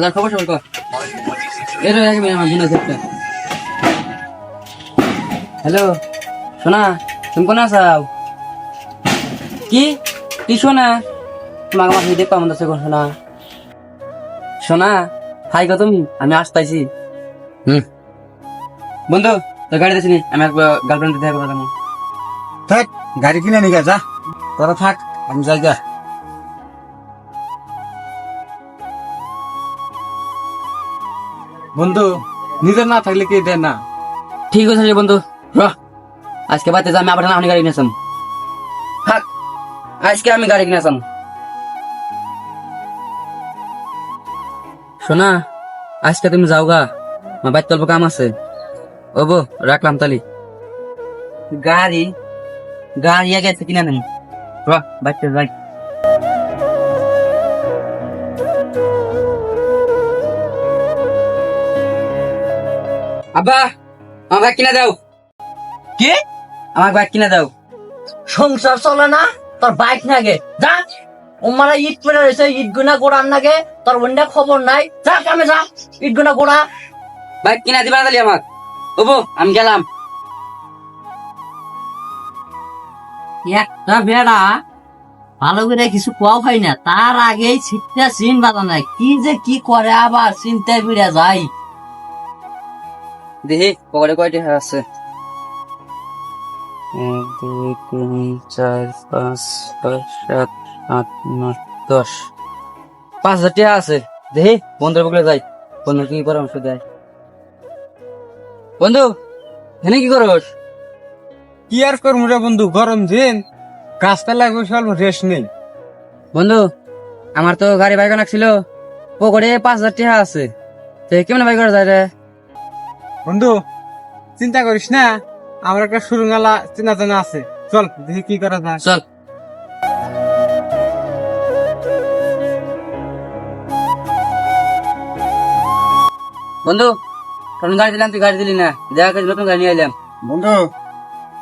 বাজার খবর সবর কর। এর আগে আমার দিন আছে একটা। হ্যালো সোনা, তুমি কোন আসাও? কি তুই শোনা, তোমাকে আমার ভিডিও পাবো না শোনা। সোনা হাই গো, তুমি আমি আসতেছি। বন্ধু তোর গাড়ি দিছিনি, আমি গার্লফ্রেন্ড দেখা করলাম। থাক, গাড়ি কিনে নিয়ে যা, তোরা থাক, আমি যাই যা। বন্ধু নিজের না থাকলে কি দেয় না? ঠিক আছে বন্ধু, র আজকে বাড়িতে যা, আমি আবার না গাড়ি কিনেছাম। থাক, আজকে আমি গাড়ি কিনেছাম। শোনা আজকে তুমি যাও গা, আমার বাড়িতে অল্প কাম আছে। ও বো রাখলাম তালি। গাড়ি গাড়ি আগে আছে কিনা নেই, র বাড়িতে যাই। আব্বা আমার বাইক কিনা দাও। কি আমার বাইক কিনা দাও। সংসার চলে না তোর বাইক নাগে? যা, ওমারা ইট পড়ে রয়েছে, ইট গুনা গোড়ার নাগে তোর অন্য খবর নাই। যা কামে যা, ইট গুনা গোড়া। বাইক কিনা দিবা তালি আমার। ও বো আমি গেলাম। একটা বেড়া ভালো করে কিছু কোয়াও হয় না, তার আগেই ছিটটা চিন বাঁধা নাই। কি যে কি করে আবার চিন্তায় বিড়া যায়। দেখি পকেটে কয়টি আছে। 1 2 3 4 5 6 7 8 9 10, 5,000 টাকা আছে। দেখি বন্ধুর বগলে যাই, বন্ধু কি পরামর্শ দেয়। বন্ধু এখানে কি করস? কি আর করবো রে বন্ধু, গরম দিন, গাছটা লাগবে, স্বল্প রেস্ট নেই। বন্ধু আমার তো গাড়ি বাইক ছিল, পকেটে 5,000 টাকা আছে, কেমন বাইক করা যায় রে? বন্ধু চিন্তা করিস না, আমার একটা সুরঙ্গালা চেনা জানা আছে, চল দেখি কি করা যায়। চল। বন্ধু নতুন গাড়ি দিলাম, তুই গাড়ি দিলি না, দেখা করে নতুন গাড়ি নিয়ে এলাম। বন্ধু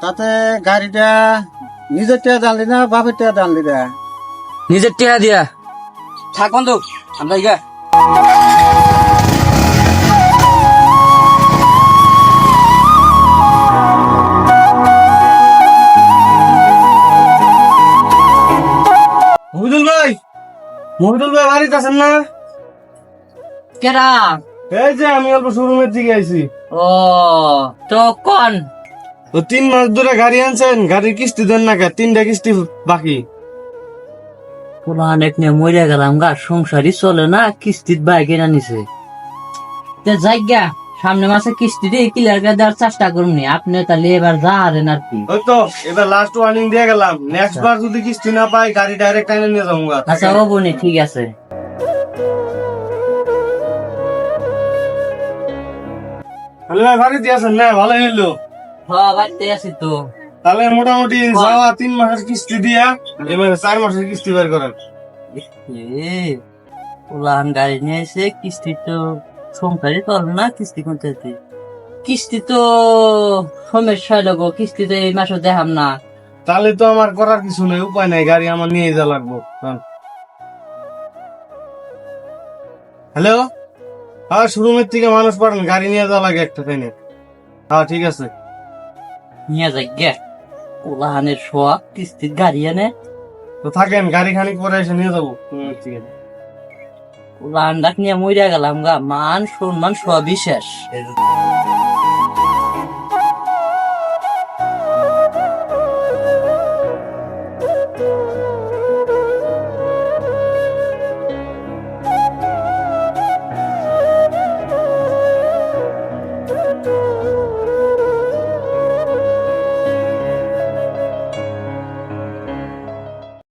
তাতে গাড়িটা নিজের টিয়া জানলি না বাপের টিয়া জানলি না? নিজের টিয়া দিয়া। থাক বন্ধু আমরা গা। মহিদুল ভাই বাড়িতে আছেন না? কেডা? এই যে আমি অল্প শোরুমের দিকে আইছি। ও তো কোন? তো 3 মাস ধরে গাড়ি আনছেন, গাড়ির কিস্তি দেন না কে? 3টা কিস্তি বাকি। অনেক নিয়ে মরে গেলাম গা, সংসারই চলে না, কিস্তির বাইক এনে নিছে। জায়গা সামনে মাসে কিস্তি দিয়ে ক্লিয়ার করে দেওয়ার চেষ্টা করুন। আপনি তাহলে এবার যা হারেন আর কি। ওই তো এবার লাস্ট ওয়ার্নিং দিয়ে গেলাম, নেক্সট বার যদি কিস্তি না পাই গাড়ি ডাইরেক্ট টাইনে নিয়ে যাবো। আচ্ছা ও বোনে ঠিক আছে। হ্যালো ভাই, বাড়িতে আছেন না? ভালো হইলো। হ্যাঁ বাড়িতে আছি তো। তাহলে মোটামুটি যাওয়া 3 মাসের কিস্তি দিয়া এবার 4 মাসের কিস্তি বের করেন। ওলান গাড়ি নিয়ে এসে কিস্তি তো সংসারই চলে না, কিস্তি করতে কিস্তি তো সমস্যা লাগবো, কিস্তি তো এই মাসে দেখাম না। তাহলে তো আমার করার কিছু নেই, উপায় নাই, গাড়ি আমার নিয়ে যা লাগবো। হ্যালো, হ্যাঁ শোরুমের থেকে মানুষ পাঠান, গাড়ি নিয়ে যাওয়া লাগে একটা ট্রেনে। হ্যাঁ ঠিক আছে। নিয়ে যাই গে, ওলাহানের শোয়া কিস্তির গাড়ি এনে। তো থাকেন, গাড়ি খানিক পরে এসে নিয়ে যাবো। ওলাহান ডাক নিয়ে মরিয়া গেলাম গা, মান সম্মান সবই শেষ।